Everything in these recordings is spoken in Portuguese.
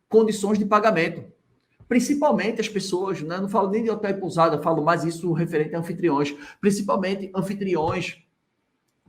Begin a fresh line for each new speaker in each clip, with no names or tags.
condições de pagamento. Principalmente as pessoas, né? Não falo nem de hotel e pousada, falo mais isso referente a anfitriões. Principalmente anfitriões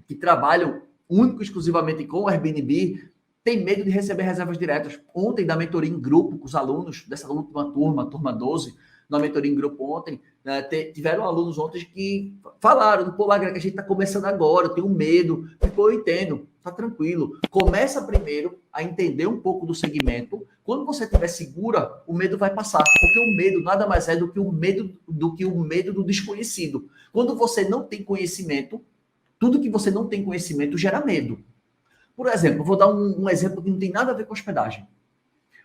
que trabalham único e exclusivamente com o Airbnb, tem medo de receber reservas diretas. Ontem, da mentoria em grupo com os alunos dessa última turma, turma 12, na mentoria em grupo ontem, né, tiveram alunos ontem que falaram, pô, Lagra, que a gente está começando agora, eu tenho medo. Pô, eu entendo, tá tranquilo. Começa primeiro a entender um pouco do segmento. Quando você estiver segura, o medo vai passar, porque o medo nada mais é do que o medo do desconhecido. Quando você não tem conhecimento, tudo que você não tem conhecimento gera medo. Por exemplo, vou dar um exemplo que não tem nada a ver com hospedagem.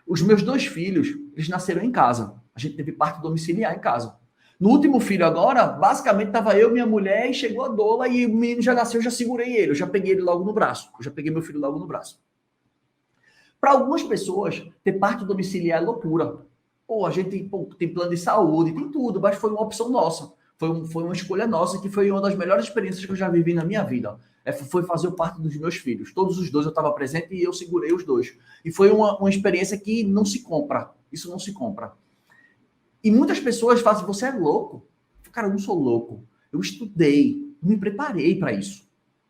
Os meus 2 filhos, eles nasceram em casa. A gente teve parto domiciliar em casa. No último filho agora, basicamente estava eu, minha mulher, e chegou a doula, e o menino já nasceu, eu já segurei ele, eu já peguei ele logo no braço. Eu já peguei meu filho logo no braço. Para algumas pessoas, ter parto domiciliar é loucura. Pô, a gente tem plano de saúde, tem tudo, mas foi uma opção nossa. Foi uma escolha nossa, que foi uma das melhores experiências que eu já vivi na minha vida. Foi fazer o parto dos meus filhos. Todos os 2 eu estava presente e eu segurei os 2. E foi uma experiência que não se compra. Isso não se compra. E muitas pessoas falam assim, você é louco. Cara, eu não sou louco. Eu estudei, me preparei para isso.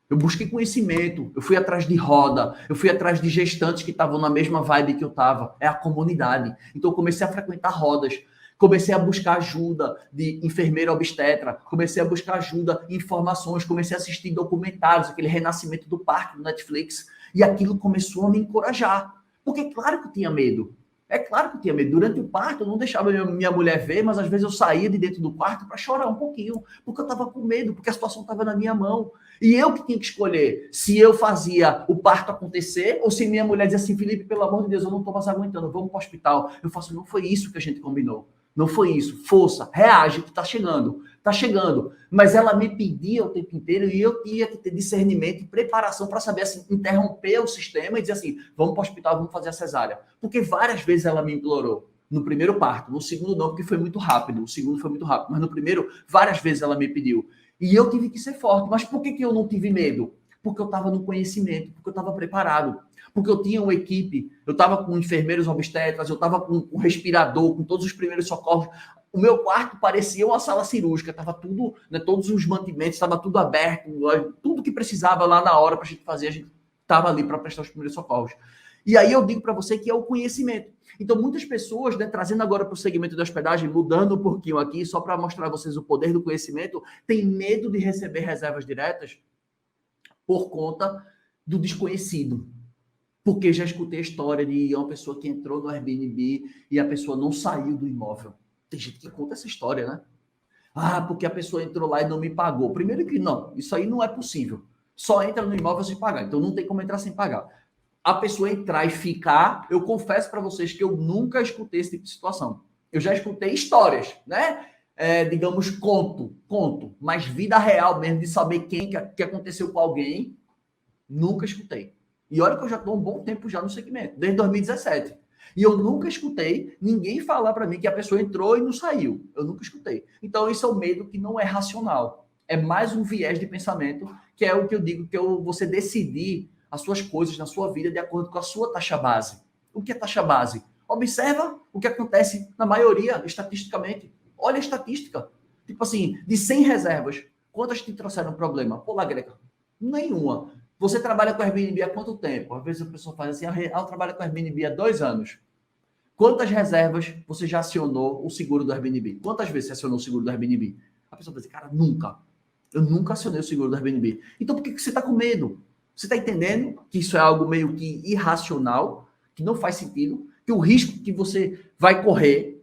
Eu busquei conhecimento, eu fui atrás de roda, eu fui atrás de gestantes que estavam na mesma vibe que eu estava. É a comunidade. Então eu comecei a frequentar rodas, comecei a buscar ajuda de enfermeira obstetra, comecei a buscar ajuda em informações, comecei a assistir documentários, aquele Renascimento do Parto no Netflix, e aquilo começou a me encorajar. Porque claro que eu tinha medo. É claro que eu tinha medo. Durante o parto, eu não deixava minha mulher ver, mas às vezes eu saía de dentro do quarto para chorar um pouquinho, porque eu estava com medo, porque a situação estava na minha mão. E eu que tinha que escolher se eu fazia o parto acontecer ou se minha mulher dizia assim, Felipe, pelo amor de Deus, eu não estou mais aguentando, vamos para o hospital. Eu faço, não foi isso que a gente combinou. Não foi isso. Força, reage, que está chegando. Está chegando. Mas ela me pedia o tempo inteiro e eu tinha que ter discernimento e preparação para saber assim, interromper o sistema e dizer assim, vamos para o hospital, vamos fazer a cesárea. Porque várias vezes ela me implorou. No primeiro parto, no segundo não, porque foi muito rápido. O segundo foi muito rápido. Mas no primeiro, várias vezes ela me pediu. E eu tive que ser forte. Mas por que eu não tive medo? Porque eu estava no conhecimento, porque eu estava preparado. Porque eu tinha uma equipe, eu estava com enfermeiros obstetras, eu estava com um respirador, com todos os primeiros socorros. O meu quarto parecia uma sala cirúrgica, estava tudo, né, todos os mantimentos, estava tudo aberto, tudo que precisava lá na hora para a gente fazer, a gente estava ali para prestar os primeiros socorros. E aí eu digo para você que é o conhecimento. Então, muitas pessoas, né, trazendo agora para o segmento da hospedagem, mudando um pouquinho aqui, só para mostrar a vocês o poder do conhecimento, tem medo de receber reservas diretas por conta do desconhecido. Porque já escutei a história de uma pessoa que entrou no Airbnb e a pessoa não saiu do imóvel. Tem gente que conta essa história, né? Ah, porque a pessoa entrou lá e não me pagou. Primeiro que não, isso aí não é possível. Só entra no imóvel sem pagar. Então não tem como entrar sem pagar. A pessoa entrar e ficar, eu confesso para vocês que eu nunca escutei esse tipo de situação. Eu já escutei histórias, né? Digamos, conto. Mas vida real mesmo, de saber que aconteceu com alguém, nunca escutei. E olha que eu já estou um bom tempo já no segmento, desde 2017. E eu nunca escutei ninguém falar para mim que a pessoa entrou e não saiu. Eu nunca escutei. Então, isso é o medo que não é racional. É mais um viés de pensamento, que é o que eu digo, que é você decidir as suas coisas na sua vida de acordo com a sua taxa base. O que é taxa base? Observa o que acontece na maioria, estatisticamente. Olha a estatística. Tipo assim, de 100 reservas, quantas te trouxeram problema? Pô, Greca, nenhuma. Você trabalha com Airbnb há quanto tempo? Às vezes a pessoa faz assim, eu trabalho com Airbnb há 2 anos. Quantas reservas você já acionou o seguro do Airbnb? Quantas vezes você acionou o seguro do Airbnb? A pessoa vai dizer, cara, nunca. Eu nunca acionei o seguro do Airbnb. Então por que você está com medo? Você está entendendo que isso é algo meio que irracional, que não faz sentido, que o risco que você vai correr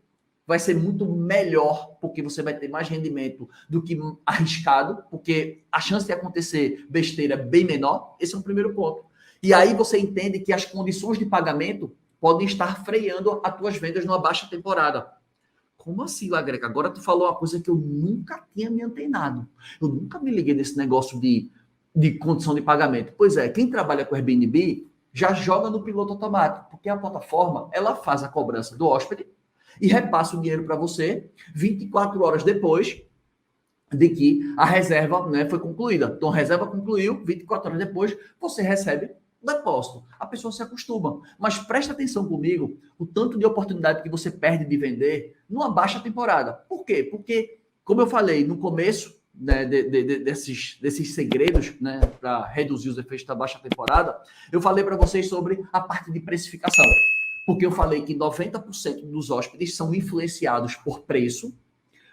vai ser muito melhor, porque você vai ter mais rendimento do que arriscado, porque a chance de acontecer besteira é bem menor. Esse é o primeiro ponto. E aí você entende que as condições de pagamento podem estar freando as tuas vendas numa baixa temporada. Como assim, Lagreca? Agora tu falou uma coisa que eu nunca tinha me antenado. Eu nunca me liguei nesse negócio de condição de pagamento. Pois é, quem trabalha com Airbnb já joga no piloto automático, porque a plataforma ela faz a cobrança do hóspede e repassa o dinheiro para você 24 horas depois de que a reserva, né, foi concluída. Então, a reserva concluiu, 24 horas depois, você recebe depósito. A pessoa se acostuma. Mas presta atenção comigo, o tanto de oportunidade que você perde de vender numa baixa temporada. Por quê? Porque, como eu falei no começo, né, desses segredos, né, para reduzir os efeitos da baixa temporada, eu falei para vocês sobre a parte de precificação. Porque eu falei que 90% dos hóspedes são influenciados por preço,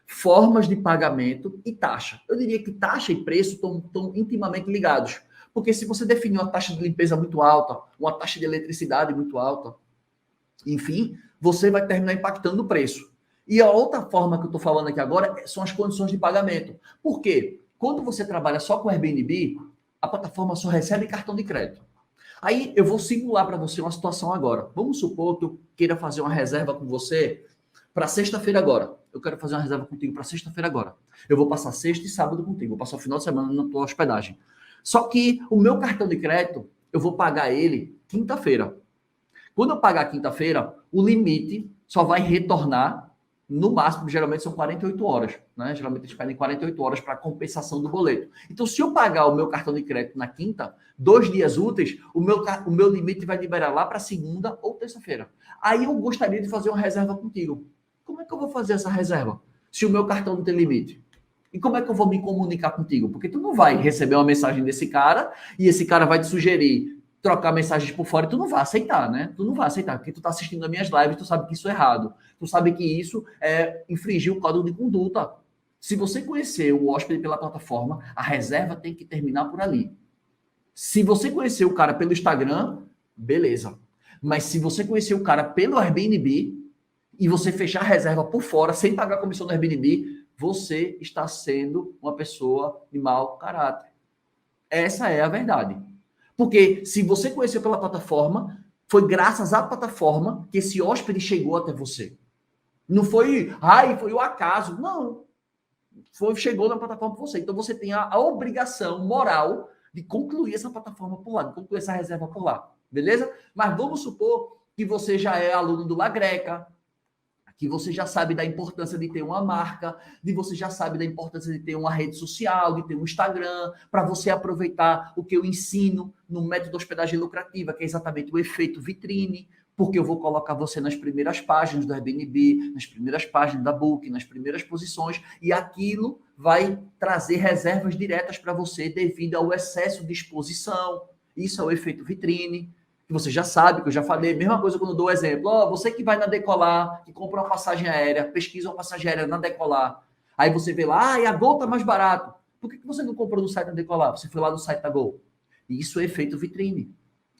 formas de pagamento e taxa. Eu diria que taxa e preço estão intimamente ligados. Porque se você definir uma taxa de limpeza muito alta, uma taxa de eletricidade muito alta, enfim, você vai terminar impactando o preço. E a outra forma que eu estou falando aqui agora são as condições de pagamento. Por quê? Quando você trabalha só com Airbnb, a plataforma só recebe cartão de crédito. Aí eu vou simular para você uma situação agora. Vamos supor que eu queira fazer uma reserva com você para sexta-feira agora. Eu quero fazer uma reserva contigo para sexta-feira agora. Eu vou passar sexta e sábado contigo. Vou passar o final de semana na tua hospedagem. Só que o meu cartão de crédito, eu vou pagar ele quinta-feira. Quando eu pagar quinta-feira, o limite só vai retornar, no máximo, geralmente são 48 horas. Né? Geralmente eles pedem 48 horas para compensação do boleto. Então, se eu pagar o meu cartão de crédito na quinta, 2 dias úteis, o meu limite vai liberar lá para segunda ou terça-feira. Aí eu gostaria de fazer uma reserva contigo. Como é que eu vou fazer essa reserva? Se o meu cartão não tem limite? E como é que eu vou me comunicar contigo? Porque tu não vai receber uma mensagem desse cara e esse cara vai te sugerir trocar mensagens por fora e tu não vai aceitar, né? Tu não vai aceitar, porque tu tá assistindo as minhas lives, tu sabe que isso é errado. Tu sabe que isso é infringir o código de conduta. Se você conhecer o hóspede pela plataforma, a reserva tem que terminar por ali. Se você conhecer o cara pelo Instagram, beleza. Mas se você conhecer o cara pelo Airbnb e você fechar a reserva por fora, sem pagar a comissão do Airbnb, você está sendo uma pessoa de mau caráter. Essa é a verdade. Porque se você conheceu pela plataforma, foi graças à plataforma que esse hóspede chegou até você. Não foi, foi o acaso. Não. Chegou na plataforma por você. Então você tem a obrigação moral de concluir essa plataforma por lá, de concluir essa reserva por lá. Beleza? Mas vamos supor que você já é aluno do La Greca, que você já sabe da importância de ter uma marca, de você já sabe da importância de ter uma rede social, de ter um Instagram, para você aproveitar o que eu ensino no método hospedagem lucrativa, que é exatamente o efeito vitrine, porque eu vou colocar você nas primeiras páginas do Airbnb, nas primeiras páginas da Booking, nas primeiras posições, e aquilo vai trazer reservas diretas para você devido ao excesso de exposição. Isso é o efeito vitrine, que você já sabe, que eu já falei, mesma coisa quando eu dou o exemplo, você que vai na Decolar, que compra uma passagem aérea, pesquisa uma passagem aérea na Decolar, aí você vê lá, e a Gol tá mais barato. Por que você não comprou no site da Decolar? Você foi lá no site da Gol. Isso é efeito vitrine.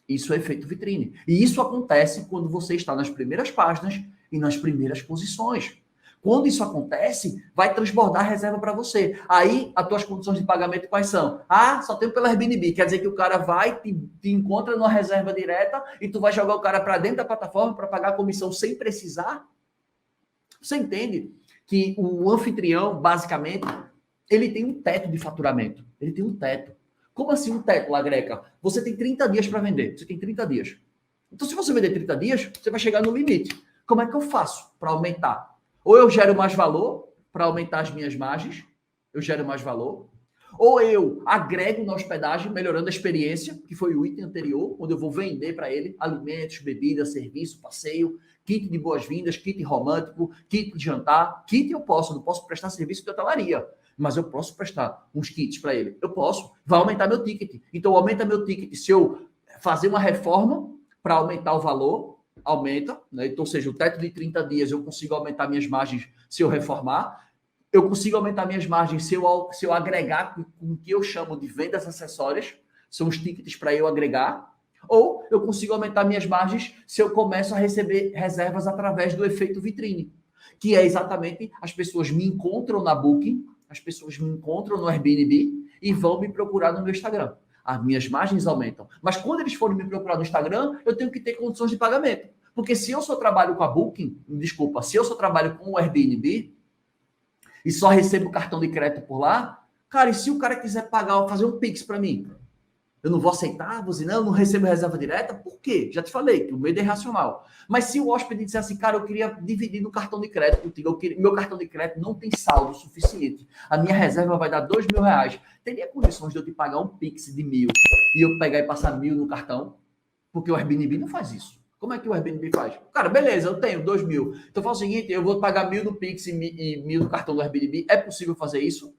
Isso é efeito vitrine. E isso acontece quando você está nas primeiras páginas e nas primeiras posições. Quando isso acontece, vai transbordar a reserva para você. Aí, as tuas condições de pagamento quais são? Só tem pelo Airbnb. Quer dizer que o cara vai, te encontra numa reserva direta e tu vai jogar o cara para dentro da plataforma para pagar a comissão sem precisar? Você entende que o anfitrião, basicamente, ele tem um teto de faturamento. Ele tem um teto. Como assim um teto, La Greca? Você tem 30 dias para vender. Você tem 30 dias. Então, se você vender 30 dias, você vai chegar no limite. Como é que eu faço para aumentar? Ou eu gero mais valor para aumentar as minhas margens, eu gero mais valor, ou eu agrego na hospedagem, melhorando a experiência, que foi o item anterior, onde eu vou vender para ele alimentos, bebida, serviço, passeio, kit de boas-vindas, kit romântico, kit de jantar. Kit eu não posso prestar serviço de hotelaria, mas eu posso prestar uns kits para ele. Eu posso, vai aumentar meu ticket. Então, aumenta meu ticket se eu fazer uma reforma para aumentar o valor, aumenta, né? Então, ou seja, o teto de 30 dias eu consigo aumentar minhas margens se eu reformar, eu consigo aumentar minhas margens se eu agregar com o que eu chamo de vendas acessórias, são os tickets para eu agregar, ou eu consigo aumentar minhas margens se eu começo a receber reservas através do efeito vitrine, que é exatamente as pessoas me encontram na Booking, as pessoas me encontram no Airbnb e vão me procurar no meu Instagram. As minhas margens aumentam. Mas quando eles forem me procurar no Instagram, eu tenho que ter condições de pagamento. Porque se eu só trabalho com a Booking, se eu só trabalho com o Airbnb e só recebo cartão de crédito por lá, cara, e se o cara quiser pagar, fazer um Pix para mim? Eu não vou aceitar, vou dizer, não, eu não recebo reserva direta. Por quê? Já te falei, que o medo é irracional. Mas se o hóspede disser assim, cara, eu queria dividir no cartão de crédito contigo, meu cartão de crédito não tem saldo suficiente, a minha reserva vai dar R$2.000, teria condições de eu te pagar um Pix de 1.000 e eu pegar e passar 1.000 no cartão? Porque o Airbnb não faz isso. Como é que o Airbnb faz? Cara, beleza, eu tenho 2.000. Então faz o seguinte, eu vou pagar 1.000 do Pix e 1.000 do cartão do Airbnb. É possível fazer isso?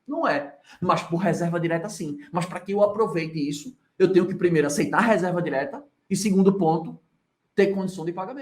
Não é. Mas por reserva direta, sim. Mas para que eu aproveite isso, eu tenho que primeiro aceitar a reserva direta e segundo ponto, ter condição de pagamento.